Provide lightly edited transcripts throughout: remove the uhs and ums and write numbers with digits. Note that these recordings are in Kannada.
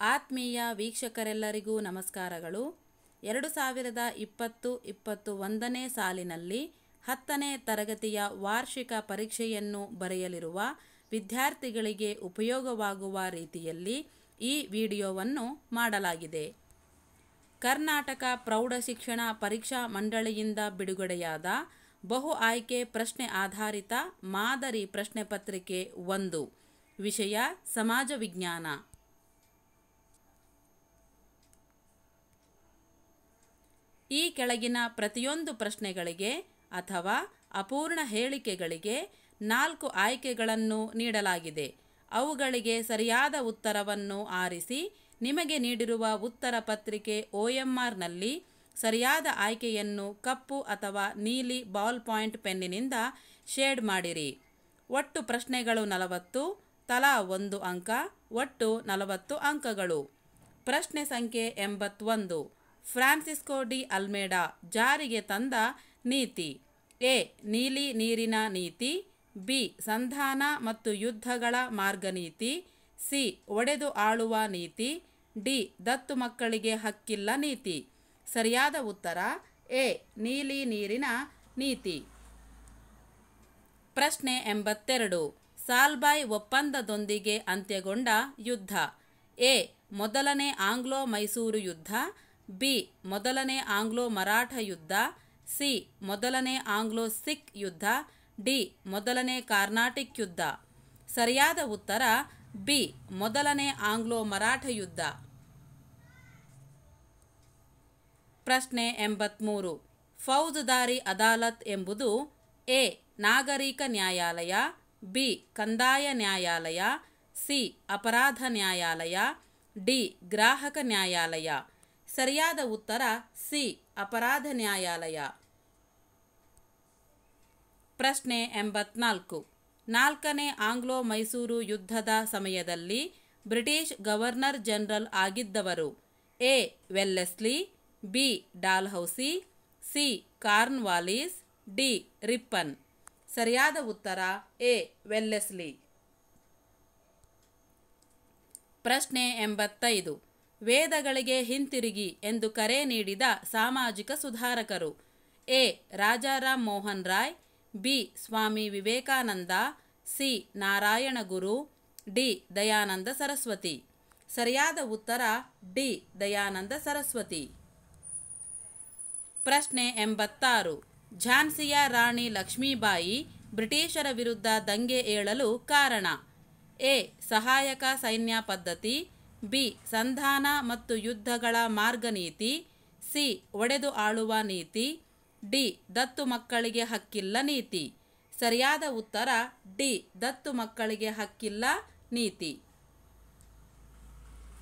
ಆತ್ಮೀಯ ವೀಕ್ಷಕರೆಲ್ಲರಿಗೂ ನಮಸ್ಕಾರಗಳು. 2020-21ನೇ ಸಾಲಿನಲ್ಲಿ 10ನೇ ತರಗತಿಯ ವಾರ್ಷಿಕ ಪರೀಕ್ಷೆಯನ್ನು ಬರೆಯಲಿರುವ ವಿದ್ಯಾರ್ಥಿಗಳಿಗೆ ಉಪಯೋಗವಾಗುವ ರೀತಿಯಲ್ಲಿ ಈ ವಿಡಿಯೋವನ್ನು ಮಾಡಲಾಗಿದೆ. ಕರ್ನಾಟಕ ಪ್ರೌಢಶಿಕ್ಷಣ ಪರೀಕ್ಷಾ ಮಂಡಳಿಯಿಂದ ಬಿಡುಗಡೆಯಾದ ಬಹು ಆಯ್ಕೆ ಪ್ರಶ್ನೆ ಆಧಾರಿತ ಮಾದರಿ ಪ್ರಶ್ನೆ ಪತ್ರಿಕೆ 1, ವಿಷಯ ಸಮಾಜ ವಿಜ್ಞಾನ. ಈ ಕೆಳಗಿನ ಪ್ರತಿಯೊಂದು ಪ್ರಶ್ನೆಗಳಿಗೆ ಅಥವಾ ಅಪೂರ್ಣ ಹೇಳಿಕೆಗಳಿಗೆ 4 ಆಯ್ಕೆಗಳನ್ನು ನೀಡಲಾಗಿದೆ. ಅವುಗಳಿಗೆ ಸರಿಯಾದ ಉತ್ತರವನ್ನು ಆರಿಸಿ ನಿಮಗೆ ನೀಡಿರುವ ಉತ್ತರ ಪತ್ರಿಕೆ OMRನಲ್ಲಿ ಸರಿಯಾದ ಆಯ್ಕೆಯನ್ನು ಕಪ್ಪು ಅಥವಾ ನೀಲಿ ಬಾಲ್ ಪಾಯಿಂಟ್ ಪೆನ್ನಿನಿಂದ ಶೇಡ್ ಮಾಡಿರಿ. ಒಟ್ಟು ಪ್ರಶ್ನೆಗಳು 40, ತಲಾ 1 ಅಂಕ, ಒಟ್ಟು 40 ಅಂಕಗಳು. ಪ್ರಶ್ನೆ ಸಂಖ್ಯೆ 81. ಫ್ರಾನ್ಸಿಸ್ಕೋ ಡಿ ಅಲ್ಮೇಡಾ ಜಾರಿಗೆ ತಂದ ನೀತಿ. ಎ. ನೀಲಿ ನೀರಿನ ನೀತಿ. ಬಿ. ಸಂಧಾನ ಮತ್ತು ಯುದ್ಧಗಳ ಮಾರ್ಗನೀತಿ. ಸಿ. ಒಡೆದು ಆಳುವ ನೀತಿ. ಡಿ. ದತ್ತು ಮಕ್ಕಳಿಗೆ ಹಕ್ಕಿಲ್ಲ ನೀತಿ. ಸರಿಯಾದ ಉತ್ತರ ಎ. ನೀಲಿ ನೀರಿನ ನೀತಿ. ಪ್ರಶ್ನೆ 82. ಸಾಲ್ಬಾಯ್ ಒಪ್ಪಂದದೊಂದಿಗೆ ಅಂತ್ಯಗೊಂಡ ಯುದ್ಧ. ಎ. ಮೊದಲನೇ ಆಂಗ್ಲೋ ಮೈಸೂರು ಯುದ್ಧ. ಬಿ. ಮೊದಲನೇ ಆಂಗ್ಲೋ ಮರಾಠ ಯುದ್ಧ. ಸಿ. ಮೊದಲನೇ ಆಂಗ್ಲೋ ಸಿಖ್ ಯುದ್ಧ. ಡಿ. ಮೊದಲನೇ ಕಾರ್ನಾಟಿಕ್ ಯುದ್ಧ. ಸರಿಯಾದ ಉತ್ತರ ಬಿ. ಮೊದಲನೇ ಆಂಗ್ಲೋ ಮರಾಠ ಯುದ್ಧ. ಪ್ರಶ್ನೆ 83. ಫೌಜದಾರಿ ಅದಾಲತ್ ಎಂಬುದು ಎ. ನಾಗರಿಕ ನ್ಯಾಯಾಲಯ. ಬಿ. ಕಂದಾಯ ನ್ಯಾಯಾಲಯ. ಸಿ. ಅಪರಾಧ ನ್ಯಾಯಾಲಯ. ಡಿ. ಗ್ರಾಹಕ ನ್ಯಾಯಾಲಯ. ಸರಿಯಾದ ಉತ್ತರ ಸಿ. ಅಪರಾಧ ನ್ಯಾಯಾಲಯ. ಪ್ರಶ್ನೆ 84. 4ನೇ ಆಂಗ್ಲೋ ಮೈಸೂರು ಯುದ್ಧದ ಸಮಯದಲ್ಲಿ ಬ್ರಿಟಿಷ್ ಗವರ್ನರ್ ಜನರಲ್ ಆಗಿದ್ದವರು. A. Wellesley. B. Dalhousie. C. Cornwallis. D. Ripon. ಸರಿಯಾದ ಉತ್ತರ ಎ. ವೆಲ್ಲೆಸ್ಲಿ. ಪ್ರಶ್ನೆ 85. ವೇದಗಳಿಗೆ ಹಿಂತಿರುಗಿ ಎಂದು ಕರೆ ನೀಡಿದ ಸಾಮಾಜಿಕ ಸುಧಾರಕರು. A. Rajaram Mohan Roy. B. Swami Vivekananda. C. Narayana Guru. D. Dayananda Saraswati. ಸರಿಯಾದ ಉತ್ತರ ಡಿ. ದಯಾನಂದ ಸರಸ್ವತಿ. ಪ್ರಶ್ನೆ 86. ಝಾನ್ಸಿಯ ರಾಣಿ ಲಕ್ಷ್ಮೀಬಾಯಿ ಬ್ರಿಟಿಷರ ವಿರುದ್ಧ ದಂಗೆ ಏಳಲು ಕಾರಣ. ಎ. ಸಹಾಯಕ ಸೈನ್ಯ ಪದ್ಧತಿ. ಬಿ. ಸಂಧಾನ ಮತ್ತು ಯುದ್ಧಗಳ ಮಾರ್ಗನೀತಿ. ಸಿ. ಒಡೆದು ಆಳುವ ನೀತಿ. ಡಿ. ದತ್ತು ಮಕ್ಕಳಿಗೆ ಹಕ್ಕಿಲ್ಲ ನೀತಿ. ಸರಿಯಾದ ಉತ್ತರ ಡಿ. ದತ್ತು ಮಕ್ಕಳಿಗೆ ಹಕ್ಕಿಲ್ಲ ನೀತಿ.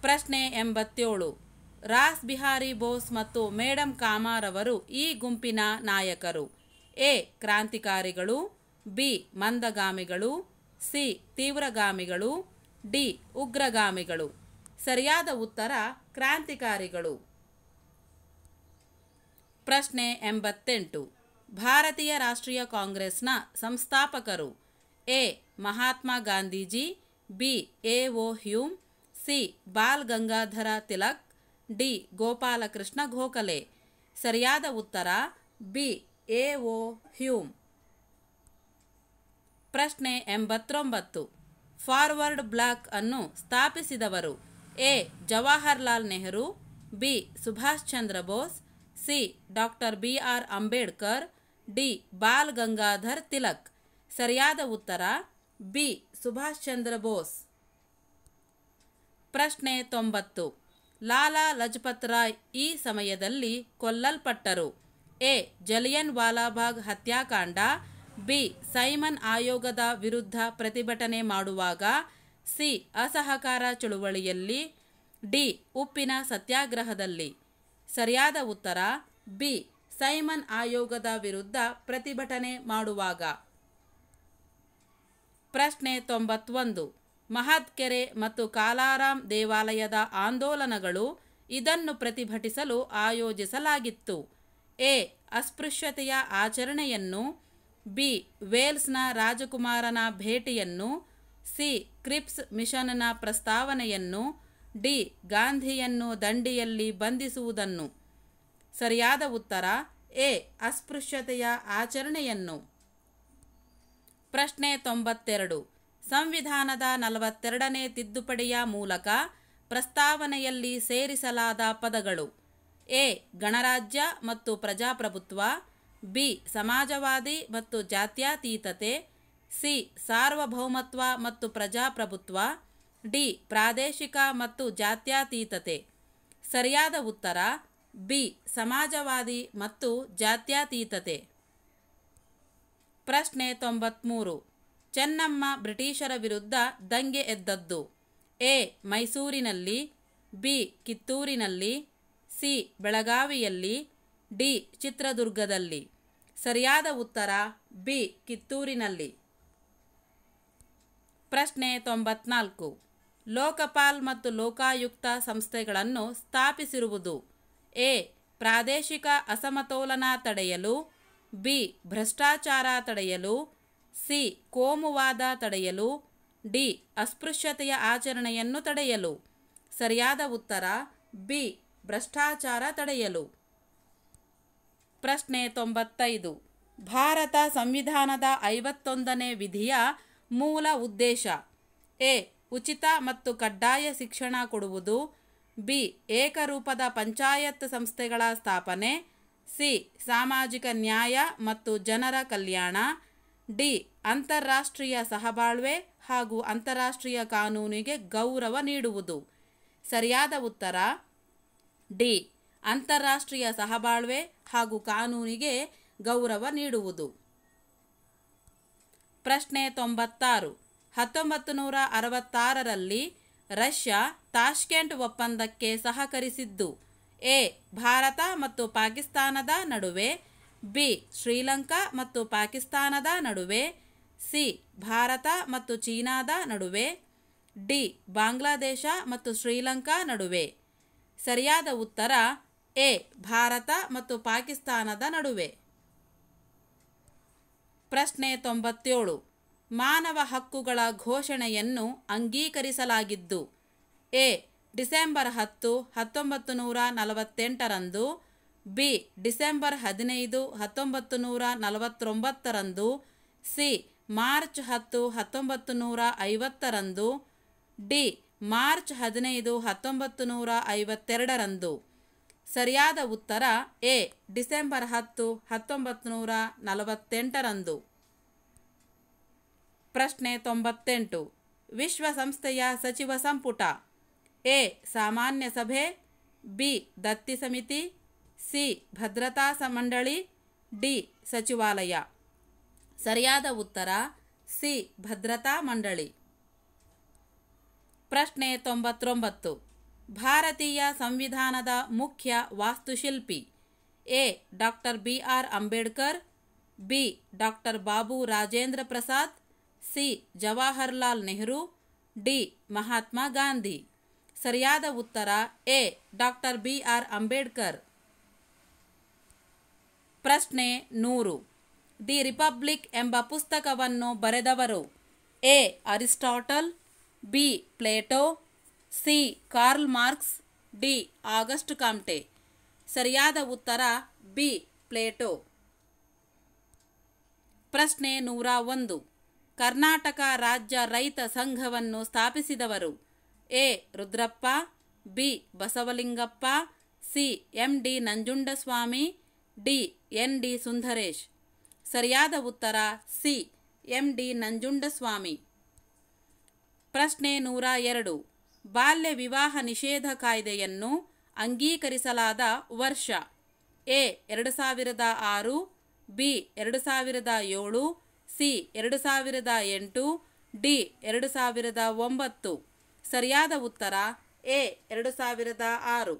ಪ್ರಶ್ನೆ 87. ರಾಸ್ ಬಿಹಾರಿ ಬೋಸ್ ಮತ್ತು ಮೇಡಂ ಕಾಮಾರವರು ಈ ಗುಂಪಿನ ನಾಯಕರು. ಎ. ಕ್ರಾಂತಿಕಾರಿಗಳು. ಬಿ. ಮಂದಗಾಮಿಗಳು. ಸಿ. ತೀವ್ರಗಾಮಿಗಳು. ಡಿ. ಉಗ್ರಗಾಮಿಗಳು. ಸರಿಯಾದ ಉತ್ತರ ಕ್ರಾಂತಿಕಾರಿಗಳು. ಪ್ರಶ್ನೆ 88. ಭಾರತೀಯ ರಾಷ್ಟ್ರೀಯ ಕಾಂಗ್ರೆಸ್ನ ಸಂಸ್ಥಾಪಕರು. A. Mahatma Gandhiji. B. A O. Hume. C. Bal Gangadhara Tilak. D. Gopalakrishna Gokhale. ಸರಿಯಾದ ಉತ್ತರ ಬಿ. ಎ.ಒ. ಹ್ಯೂಮ್. ಪ್ರಶ್ನೆ 89. ಫಾರ್ವರ್ಡ್ ಬ್ಲಾಕ್ ಅನ್ನು ಸ್ಥಾಪಿಸಿದವರು. A. Jawaharlal Nehru. B. Subhash Chandra Bose. C. Doctor B R. Ambedkar. D. Bal Gangadhar Tilak. ಸರಿಯಾದ ಉತ್ತರ ಬಿ. ಸುಭಾಷ್ ಚಂದ್ರ ಬೋಸ್. ಪ್ರಶ್ನೆ 90. ಲಾಲಾ ಲಜಪತ್ ರಾಯ್ ಈ ಸಮಯದಲ್ಲಿ ಕೊಲ್ಲಲ್ಪಟ್ಟರು. ಎ. ಜಲಿಯನ್ ವಾಲಾಬಾಗ್ ಹತ್ಯಾಕಾಂಡ. ಬಿ. ಸೈಮನ್ ಆಯೋಗದ ವಿರುದ್ಧ ಪ್ರತಿಭಟನೆ ಮಾಡುವಾಗ. ಸಿ. ಅಸಹಕಾರ ಚಳುವಳಿಯಲ್ಲಿ. ಡಿ. ಉಪ್ಪಿನ ಸತ್ಯಾಗ್ರಹದಲ್ಲಿ. ಸರಿಯಾದ ಉತ್ತರ ಬಿ. ಸೈಮನ್ ಆಯೋಗದ ವಿರುದ್ಧ ಪ್ರತಿಭಟನೆ ಮಾಡುವಾಗ. ಪ್ರಶ್ನೆ 91. ಮಹದ್ಕೆರೆ ಮತ್ತು ಕಾಲಾರಾಮ್ ದೇವಾಲಯದ ಆಂದೋಲನಗಳು ಇದನ್ನು ಪ್ರತಿಭಟಿಸಲು ಆಯೋಜಿಸಲಾಗಿತ್ತು. ಎ. ಅಸ್ಪೃಶ್ಯತೆಯ ಆಚರಣೆಯನ್ನು. ಬಿ. ವೇಲ್ಸ್ನ ರಾಜಕುಮಾರನ ಭೇಟಿಯನ್ನು. ಸಿ. ಕ್ರಿಪ್ಸ್ ಮಿಷನ್ನ ಪ್ರಸ್ತಾವನೆಯನ್ನು. ಡಿ ಗಾಂಧಿಯನ್ನು ದಂಡಿಯಲ್ಲಿ ಬಂಧಿಸುವುದನ್ನು. ಸರಿಯಾದ ಉತ್ತರ ಎ ಅಸ್ಪೃಶ್ಯತೆಯ ಆಚರಣೆಯನ್ನು. ಪ್ರಶ್ನೆ 92. ಸಂವಿಧಾನದ 42ನೇ ತಿದ್ದುಪಡಿಯ ಮೂಲಕ ಪ್ರಸ್ತಾವನೆಯಲ್ಲಿ ಸೇರಿಸಲಾದ ಪದಗಳು. ಎ ಗಣರಾಜ್ಯ ಮತ್ತು ಪ್ರಜಾಪ್ರಭುತ್ವ, ಬಿ ಸಮಾಜವಾದಿ ಮತ್ತು ಜಾತ್ಯತೀತತೆ, ಸಿ ಸಾರ್ವಭೌಮತ್ವ ಮತ್ತು ಪ್ರಜಾಪ್ರಭುತ್ವ, ಡಿ ಪ್ರಾದೇಶಿಕ ಮತ್ತು ಜಾತ್ಯತೀತತೆ. ಸರಿಯಾದ ಉತ್ತರ ಬಿ ಸಮಾಜವಾದಿ ಮತ್ತು ಜಾತ್ಯತೀತತೆ. ಪ್ರಶ್ನೆ 93. ಚೆನ್ನಮ್ಮ ಬ್ರಿಟಿಷರ ವಿರುದ್ಧ ದಂಗೆ ಎದ್ದದ್ದು. ಎ ಮೈಸೂರಿನಲ್ಲಿ, ಬಿ ಕಿತ್ತೂರಿನಲ್ಲಿ, ಸಿ ಬೆಳಗಾವಿಯಲ್ಲಿ, ಡಿ ಚಿತ್ರದುರ್ಗದಲ್ಲಿ. ಸರಿಯಾದ ಉತ್ತರ ಬಿ ಕಿತ್ತೂರಿನಲ್ಲಿ. ಪ್ರಶ್ನೆ 94. ಲೋಕಪಾಲ್ ಮತ್ತು ಲೋಕಾಯುಕ್ತ ಸಂಸ್ಥೆಗಳನ್ನು ಸ್ಥಾಪಿಸಿರುವುದು. ಎ ಪ್ರಾದೇಶಿಕ ಅಸಮತೋಲನ ತಡೆಯಲು, ಬಿ ಭ್ರಷ್ಟಾಚಾರ ತಡೆಯಲು, ಸಿ ಕೋಮುವಾದ ತಡೆಯಲು, ಡಿ ಅಸ್ಪೃಶ್ಯತೆಯ ಆಚರಣೆಯನ್ನು ತಡೆಯಲು. ಸರಿಯಾದ ಉತ್ತರ ಬಿ ಭ್ರಷ್ಟಾಚಾರ ತಡೆಯಲು. ಪ್ರಶ್ನೆ 95. ಭಾರತ ಸಂವಿಧಾನದ 51ನೇ ವಿಧಿಯ ಮೂಲ ಉದ್ದೇಶ. ಎ ಉಚಿತ ಮತ್ತು ಕಡ್ಡಾಯ ಶಿಕ್ಷಣ ಕೊಡುವುದು, ಬಿ ಏಕರೂಪದ ಪಂಚಾಯತ್ ಸಂಸ್ಥೆಗಳ ಸ್ಥಾಪನೆ, ಸಿ ಸಾಮಾಜಿಕ ನ್ಯಾಯ ಮತ್ತು ಜನರ ಕಲ್ಯಾಣ, ಡಿ ಅಂತಾರಾಷ್ಟ್ರೀಯ ಸಹಬಾಳ್ವೆ ಹಾಗೂ ಅಂತಾರಾಷ್ಟ್ರೀಯ ಕಾನೂನಿಗೆ ಗೌರವ ನೀಡುವುದು. ಸರಿಯಾದ ಉತ್ತರ ಡಿ ಅಂತಾರಾಷ್ಟ್ರೀಯ ಸಹಬಾಳ್ವೆ ಹಾಗೂ ಕಾನೂನಿಗೆ ಗೌರವ ನೀಡುವುದು. ಪ್ರಶ್ನೆ 96. 1966ರಲ್ಲಿ ರಷ್ಯಾ ತಾಷ್ಕೆಂಟ್ ಒಪ್ಪಂದಕ್ಕೆ ಸಹಕರಿಸಿದ್ದು. ಎ ಭಾರತ ಮತ್ತು ಪಾಕಿಸ್ತಾನದ ನಡುವೆ, ಬಿ ಶ್ರೀಲಂಕಾ ಮತ್ತು ಪಾಕಿಸ್ತಾನದ ನಡುವೆ, ಸಿ ಭಾರತ ಮತ್ತು ಚೀನಾದ ನಡುವೆ, ಡಿ ಬಾಂಗ್ಲಾದೇಶ ಮತ್ತು ಶ್ರೀಲಂಕಾ ನಡುವೆ. ಸರಿಯಾದ ಉತ್ತರ ಎ ಭಾರತ ಮತ್ತು ಪಾಕಿಸ್ತಾನದ ನಡುವೆ. ಪ್ರಶ್ನೆ 97. ಮಾನವ ಹಕ್ಕುಗಳ ಘೋಷಣೆಯನ್ನು ಅಂಗೀಕರಿಸಲಾಗಿದ್ದು. ಎ ಡಿಸೆಂಬರ್ 10, 1948ರಂದು, ಬಿ ಡಿಸೆಂಬರ್ 15, 1949ರಂದು, ಸಿ ಮಾರ್ಚ್ 10, 1950ರಂದು, ಡಿ ಮಾರ್ಚ್ 15, 1952ರಂದು. ಸರಿಯಾದ ಉತ್ತರ ಎ ಡಿಸೆಂಬರ್ 10, 1948ರಂದು. ಪ್ರಶ್ನೆ 98. ವಿಶ್ವಸಂಸ್ಥೆಯ ಸಚಿವ ಸಂಪುಟ. ಎ ಸಾಮಾನ್ಯ ಸಭೆ, ಬಿ ದತ್ತಿ ಸಮಿತಿ, ಸಿ ಭದ್ರತಾ ಮಂಡಳಿ, ಡಿ ಸಚಿವಾಲಯ. ಸರಿಯಾದ ಉತ್ತರ ಸಿ ಭದ್ರತಾ ಮಂಡಳಿ. ಪ್ರಶ್ನೆ 99. ಭಾರತೀಯ ಸಂವಿಧಾನದ ಮುಖ್ಯ ವಾಸ್ತುಶಿಲ್ಪಿ. A doctor BR Ambedkar, B doctor Babu Rajendra Prasad, C Jawaharlal Nehru, D Mahatma Gandhi. ಸರಿಯಾದ ಉತ್ತರ ಎ ಡಾಕ್ಟರ್ BR ಅಂಬೇಡ್ಕರ್. ಪ್ರಶ್ನೆ 100. ದಿ ರಿಪಬ್ಲಿಕ್ ಎಂಬ ಪುಸ್ತಕವನ್ನು ಬರೆದವರು. A Aristotle, B Plato, C Karl Marx, D Auguste Comte. ಸರಿಯಾದ ಉತ್ತರ ಬಿ ಪ್ಲೇಟೋ. ಪ್ರಶ್ನೆ 101. ಕರ್ನಾಟಕ ರಾಜ್ಯ ರೈತ ಸಂಘವನ್ನು ಸ್ಥಾಪಿಸಿದವರು. A Rudrappa, B Basavalingappa, C MD Nanjundaswamy, D ND Sundaresh. ಸರಿಯಾದ ಉತ್ತರ ಸಿ MD ನಂಜುಂಡಸ್ವಾಮಿ. ಪ್ರಶ್ನೆ 102. ಬಾಲ್ಯ ವಿವಾಹ ನಿಷೇಧ ಕಾಯ್ದೆಯನ್ನು ಅಂಗೀಕರಿಸಲಾದ ವರ್ಷ. A 2006, B 2007, C 2008, D 2009. ಸರಿಯಾದ ಉತ್ತರ ಎ 2006.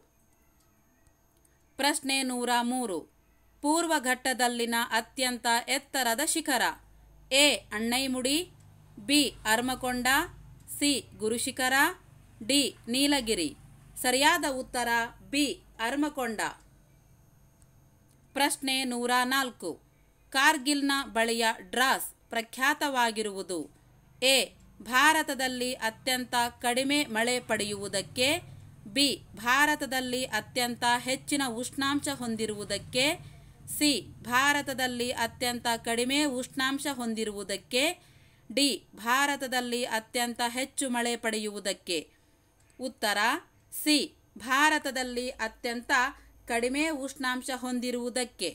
ಪ್ರಶ್ನೆ 103. ಪೂರ್ವ ಘಟ್ಟದಲ್ಲಿನ ಅತ್ಯಂತ ಎತ್ತರದ ಶಿಖರ. ಎ ಅಣ್ಣೈಮುಡಿ, ಬಿ ಅರ್ಮಕೊಂಡ, ಸಿ ಗುರುಶಿಖರ, ಡಿ ನೀಲಗಿರಿ. ಸರಿಯಾದ ಉತ್ತರ ಬಿ ಅರ್ಮಕೊಂಡ. ಪ್ರಶ್ನೆ 104. ಕಾರ್ಗಿಲ್ನ ಬಳಿಯ ಡ್ರಾಸ್ ಪ್ರಖ್ಯಾತವಾಗಿರುವುದು. ಎ ಭಾರತದಲ್ಲಿ ಅತ್ಯಂತ ಕಡಿಮೆ ಮಳೆ ಪಡೆಯುವುದಕ್ಕೆ, ಬಿ ಭಾರತದಲ್ಲಿ ಅತ್ಯಂತ ಹೆಚ್ಚಿನ ಉಷ್ಣಾಂಶ ಹೊಂದಿರುವುದಕ್ಕೆ, ಸಿ ಭಾರತದಲ್ಲಿ ಅತ್ಯಂತ ಕಡಿಮೆ ಉಷ್ಣಾಂಶ ಹೊಂದಿರುವುದಕ್ಕೆ, ಡಿ ಭಾರತದಲ್ಲಿ ಅತ್ಯಂತ ಹೆಚ್ಚು ಮಳೆ ಪಡೆಯುವುದಕ್ಕೆ. ಉತ್ತರ ಸಿ ಭಾರತದಲ್ಲಿ ಅತ್ಯಂತ ಕಡಿಮೆ ಉಷ್ಣಾಂಶ ಹೊಂದಿರುವುದಕ್ಕೆ.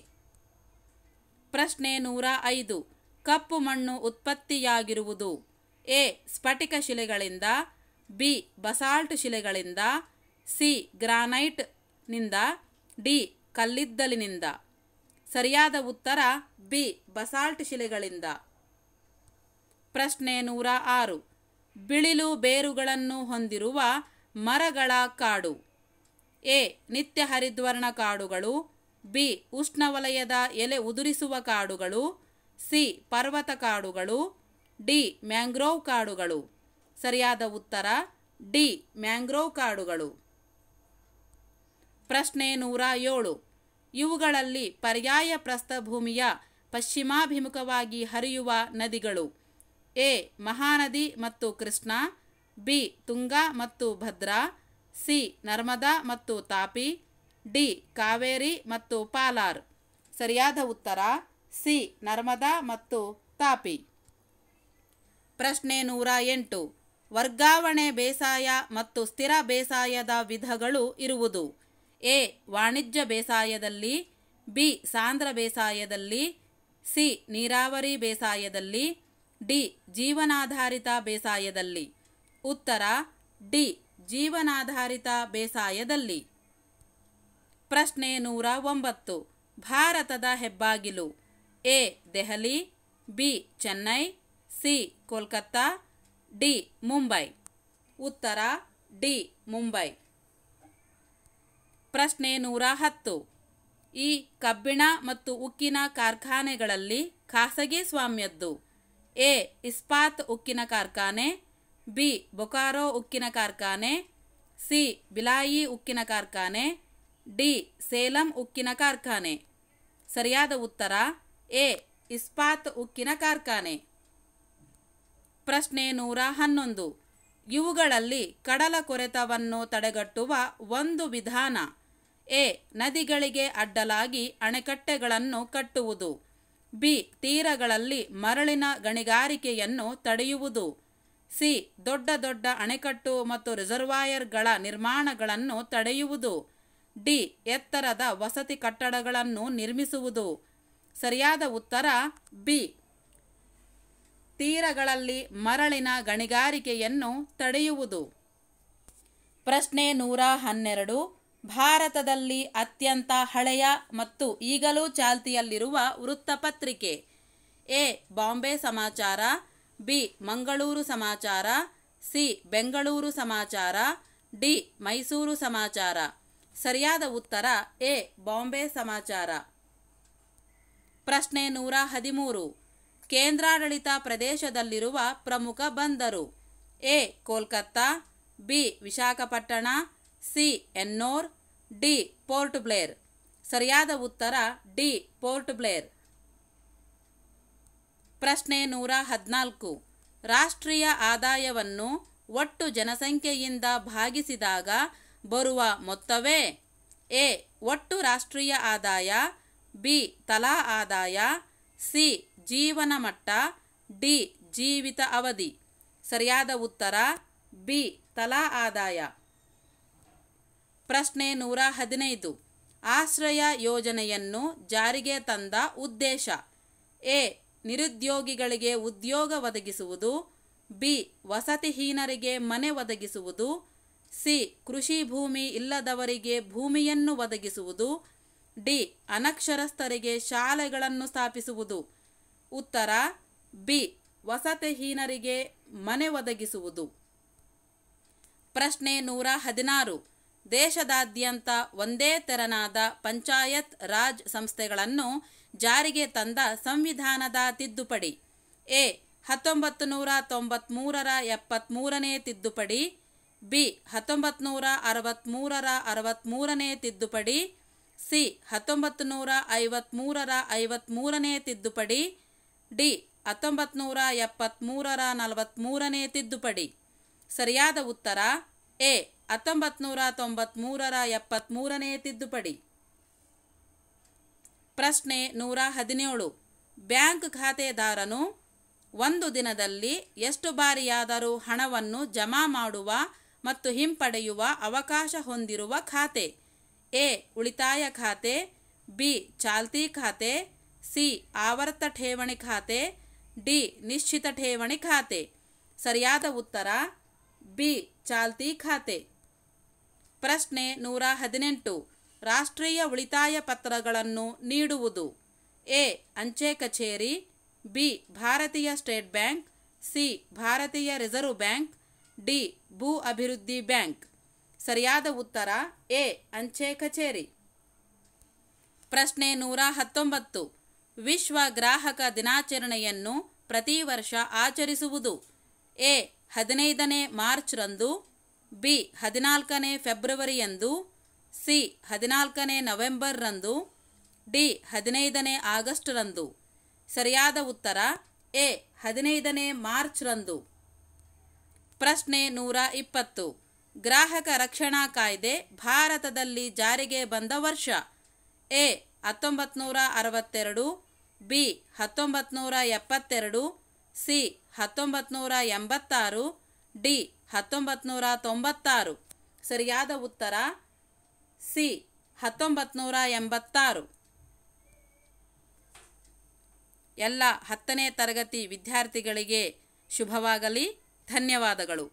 ಪ್ರಶ್ನೆ 105. ಕಪ್ಪು ಮಣ್ಣು ಉತ್ಪತ್ತಿಯಾಗಿರುವುದು ಎ ಸ್ಫಟಿಕ ಶಿಲೆಗಳಿಂದ, ಬಿ ಬಸಾಲ್ಟ್ ಶಿಲೆಗಳಿಂದ, ಸಿ ಗ್ರಾನೈಟ್ನಿಂದ, ಡಿ ಕಲ್ಲಿದ್ದಲಿನಿಂದ. ಸರಿಯಾದ ಉತ್ತರ ಬಿ ಬಸಾಲ್ಟ್ ಶಿಲೆಗಳಿಂದ. ಪ್ರಶ್ನೆ 106. ಬಿಳಿಲು ಬೇರುಗಳನ್ನು ಹೊಂದಿರುವ ಮರಗಳ ಕಾಡು ಎ ನಿತ್ಯ ಹರಿದ್ವರ್ಣ ಕಾಡುಗಳು, ಬಿ ಉಷ್ಣವಲಯದ ಎಲೆ ಉದುರಿಸುವ ಕಾಡುಗಳು, ಸಿ ಪರ್ವತ ಕಾಡುಗಳು, ಡಿ ಮ್ಯಾಂಗ್ರೋವ್ ಕಾಡುಗಳು. ಸರಿಯಾದ ಉತ್ತರ ಡಿ ಮ್ಯಾಂಗ್ರೋವ್ ಕಾಡುಗಳು. ಪ್ರಶ್ನೆ 107. ಇವುಗಳಲ್ಲಿ ಪರ್ಯಾಯ ಪ್ರಸ್ಥಭೂಮಿಯ ಪಶ್ಚಿಮಾಭಿಮುಖವಾಗಿ ಹರಿಯುವ ನದಿಗಳು ಎ ಮಹಾನದಿ ಮತ್ತು ಕೃಷ್ಣಾ, ಬಿ ತುಂಗಾ ಮತ್ತು ಭದ್ರಾ, ಸಿ ನರ್ಮದಾ ಮತ್ತು ತಾಪಿ, ಡಿ ಕಾವೇರಿ ಮತ್ತು ಪಾಲಾರ್. ಸರಿಯಾದ ಉತ್ತರ ಸಿ ನರ್ಮದಾ ಮತ್ತು ತಾಪಿ. ಪ್ರಶ್ನೆ 108. ವರ್ಗಾವಣೆ ಬೇಸಾಯ ಮತ್ತು ಸ್ಥಿರ ಬೇಸಾಯದ ವಿಧಗಳು ಇರುವುದು ಎ ವಾಣಿಜ್ಯ ಬೇಸಾಯದಲ್ಲಿ, ಬಿ ಸಾಂದ್ರ ಬೇಸಾಯದಲ್ಲಿ, ಸಿ ನೀರಾವರಿ ಬೇಸಾಯದಲ್ಲಿ, ಡಿ ಜೀವನಾಧಾರಿತ ಬೇಸಾಯದಲ್ಲಿ. ಉತ್ತರ ಡಿ ಜೀವನಾಧಾರಿತ ಬೇಸಾಯದಲ್ಲಿ. ಪ್ರಶ್ನೆ 109. ಭಾರತದ ಹೆಬ್ಬಾಗಿಲು A Delhi, B Chennai, C Kolkata, D Mumbai. ಉತ್ತರ ಡಿ ಮುಂಬೈ. ಪ್ರಶ್ನೆ 110. ಈ ಕಬ್ಬಿಣ ಮತ್ತು ಉಕ್ಕಿನ ಕಾರ್ಖಾನೆಗಳಲ್ಲಿ ಖಾಸಗಿ ಸ್ವಾಮ್ಯದ್ದು ಎ ಇಸ್ಪಾತ್ ಉಕ್ಕಿನ ಕಾರ್ಖಾನೆ, ಬಿ ಬೊಕಾರೋ ಉಕ್ಕಿನ ಕಾರ್ಖಾನೆ, ಸಿ ಬಿಲಾಯಿ ಉಕ್ಕಿನ ಕಾರ್ಖಾನೆ, ಡಿ ಸೇಲಂ ಉಕ್ಕಿನ ಕಾರ್ಖಾನೆ. ಸರಿಯಾದ ಉತ್ತರ ಎ ಇಸ್ಪಾತ್ ಉಕ್ಕಿನ ಕಾರ್ಖಾನೆ. ಪ್ರಶ್ನೆ 111. ಇವುಗಳಲ್ಲಿ ಕಡಲ ಕೊರೆತವನ್ನು ತಡೆಗಟ್ಟುವ ಒಂದು ವಿಧಾನ ಎ ನದಿಗಳಿಗೆ ಅಡ್ಡಲಾಗಿ ಅಣೆಕಟ್ಟೆಗಳನ್ನು ಕಟ್ಟುವುದು, ಬಿ ತೀರಗಳಲ್ಲಿ ಮರಳಿನ ಗಣಿಗಾರಿಕೆಯನ್ನು ತಡೆಯುವುದು, ಸಿ ದೊಡ್ಡ ದೊಡ್ಡ ಅಣೆಕಟ್ಟು ಮತ್ತು ರಿಸರ್ವಾಯರ್ಗಳ ನಿರ್ಮಾಣಗಳನ್ನು ತಡೆಯುವುದು, ಡಿ ಎತ್ತರದ ವಸತಿ ಕಟ್ಟಡಗಳನ್ನು ನಿರ್ಮಿಸುವುದು. ಸರಿಯಾದ ಉತ್ತರ ಬಿ ತೀರಗಳಲ್ಲಿ ಮರಳಿನ ಗಣಿಗಾರಿಕೆಯನ್ನು ತಡೆಯುವುದು. ಪ್ರಶ್ನೆ 112. ಭಾರತದಲ್ಲಿ ಅತ್ಯಂತ ಹಳೆಯ ಮತ್ತು ಈಗಲೂ ಚಾಲ್ತಿಯಲ್ಲಿರುವ ವೃತ್ತಪತ್ರಿಕೆ ಎ ಬಾಂಬೆ ಸಮಾಚಾರ, ಬಿ ಮಂಗಳೂರು ಸಮಾಚಾರ, ಸಿ ಬೆಂಗಳೂರು ಸಮಾಚಾರ, ಡಿ ಮೈಸೂರು ಸಮಾಚಾರ. ಸರಿಯಾದ ಉತ್ತರ ಎ ಬಾಂಬೆ ಸಮಾಚಾರ. ಪ್ರಶ್ನೆ 113. ಕೇಂದ್ರಾಡಳಿತ ಪ್ರದೇಶದಲ್ಲಿರುವ ಪ್ರಮುಖ ಬಂದರು A Kolkata, B Visakhapatnam, C Ennore, D port Blair. ಸರಿಯಾದ ಉತ್ತರ ಡಿ ಪೋರ್ಟ್ ಬ್ಲೇರ್. ಪ್ರಶ್ನೆ 114. ರಾಷ್ಟ್ರೀಯ ಆದಾಯವನ್ನು ಒಟ್ಟು ಜನಸಂಖ್ಯೆಯಿಂದ ಭಾಗಿಸಿದಾಗ ಬರುವ ಮೊತ್ತವೇ ಎ ಒಟ್ಟು ರಾಷ್ಟ್ರೀಯ ಆದಾಯ, ಬಿ ತಲಾ ಆದಾಯ, ಸಿ ಜೀವನ ಮಟ್ಟ, ಡಿ ಜೀವಿತ ಅವಧಿ. ಸರಿಯಾದ ಉತ್ತರ ಬಿ ತಲಾ ಆದಾಯ. ಪ್ರಶ್ನೆ 115. ಆಶ್ರಯ ಯೋಜನೆಯನ್ನು ಜಾರಿಗೆ ತಂದ ಉದ್ದೇಶ ಎ ನಿರುದ್ಯೋಗಿಗಳಿಗೆ ಉದ್ಯೋಗ ಒದಗಿಸುವುದು, ಬಿ ವಸತಿಹೀನರಿಗೆ ಮನೆ ಒದಗಿಸುವುದು, ಸಿ ಕೃಷಿ ಭೂಮಿ ಇಲ್ಲದವರಿಗೆ ಭೂಮಿಯನ್ನು ಒದಗಿಸುವುದು, ಡಿ ಅನಕ್ಷರಸ್ಥರಿಗೆ ಶಾಲೆಗಳನ್ನು ಸ್ಥಾಪಿಸುವುದು. ಉತ್ತರ ಬಿ ವಸತಿಹೀನರಿಗೆ ಮನೆ ಒದಗಿಸುವುದು. ಪ್ರಶ್ನೆ 116. ದೇಶದಾದ್ಯಂತ ಒಂದೇ ತೆರನಾದ ಪಂಚಾಯತ್ ರಾಜ್ ಸಂಸ್ಥೆಗಳನ್ನು ಜಾರಿಗೆ ತಂದ ಸಂವಿಧಾನದ ತಿದ್ದುಪಡಿ ಎ 1993ರ 73ನೇ ತಿದ್ದುಪಡಿ, ಬಿ 1963ರ 63ನೇ ತಿದ್ದುಪಡಿ, ಸಿ 1953ರ 53ನೇ ತಿದ್ದುಪಡಿ, ಡಿ 1973ರ 43ನೇ ತಿದ್ದುಪಡಿ. ಸರಿಯಾದ ಉತ್ತರ ಎ 1993ರ 73ನೇ ತಿದ್ದುಪಡಿ. ಪ್ರಶ್ನೆ 117. ಬ್ಯಾಂಕ್ ಖಾತೆದಾರನು ಒಂದು ದಿನದಲ್ಲಿ ಎಷ್ಟು ಬಾರಿಯಾದರೂ ಹಣವನ್ನು ಜಮಾ ಮಾಡುವ ಮತ್ತು ಹಿಂಪಡೆಯುವ ಅವಕಾಶ ಹೊಂದಿರುವ ಖಾತೆ? ಎ ಉಳಿತಾಯ ಖಾತೆ, ಬಿ ಚಾಲ್ತಿ ಖಾತೆ, ಸಿ ಆವರ್ತ ಠೇವಣಿ ಖಾತೆ, ಡಿ ನಿಶ್ಚಿತ ಠೇವಣಿ ಖಾತೆ. ಸರಿಯಾದ ಉತ್ತರ ಬಿ ಚಾಲ್ತಿ ಖಾತೆ. ಪ್ರಶ್ನೆ 118. ರಾಷ್ಟ್ರೀಯ ಉಳಿತಾಯ ಪತ್ರಗಳನ್ನು ನೀಡುವುದು? ಎ ಅಂಚೆ ಕಚೇರಿ, ಬಿ ಭಾರತೀಯ ಸ್ಟೇಟ್ ಬ್ಯಾಂಕ್, ಸಿ ಭಾರತೀಯ ರಿಸರ್ವ್ ಬ್ಯಾಂಕ್, ಡಿ ಭೂ ಅಭಿವೃದ್ಧಿ ಬ್ಯಾಂಕ್. ಸರಿಯಾದ ಉತ್ತರ ಎ ಅಂಚೆ ಕಚೇರಿ. ಪ್ರಶ್ನೆ 119. ವಿಶ್ವ ಗ್ರಾಹಕ ದಿನಾಚರಣೆಯನ್ನು ಪ್ರತಿ ವರ್ಷ ಆಚರಿಸುವುದು? ಎ 15ನೇ ಮಾರ್ಚ್ರಂದು, ಬಿ 14ನೇ ಫೆಬ್ರವರಿಯಂದು, ಸಿ 14ನೇ ನವೆಂಬರ್ರಂದು, ಡಿ 15ನೇ ಆಗಸ್ಟ್ರಂದು. ಸರಿಯಾದ ಉತ್ತರ ಎ 15ನೇ ಮಾರ್ಚ್ರಂದು. ಪ್ರಶ್ನೆ 120. ಗ್ರಾಹಕ ರಕ್ಷಣಾ ಕಾಯ್ದೆ ಭಾರತದಲ್ಲಿ ಜಾರಿಗೆ ಬಂದ ವರ್ಷ? A 1962, B 1972, C 1986, D 1996. ಸರಿಯಾದ ಉತ್ತರ ಸಿ 1986. ಎಲ್ಲ 10ನೇ ತರಗತಿ ವಿದ್ಯಾರ್ಥಿಗಳಿಗೆ ಶುಭವಾಗಲಿ. ಧನ್ಯವಾದಗಳು.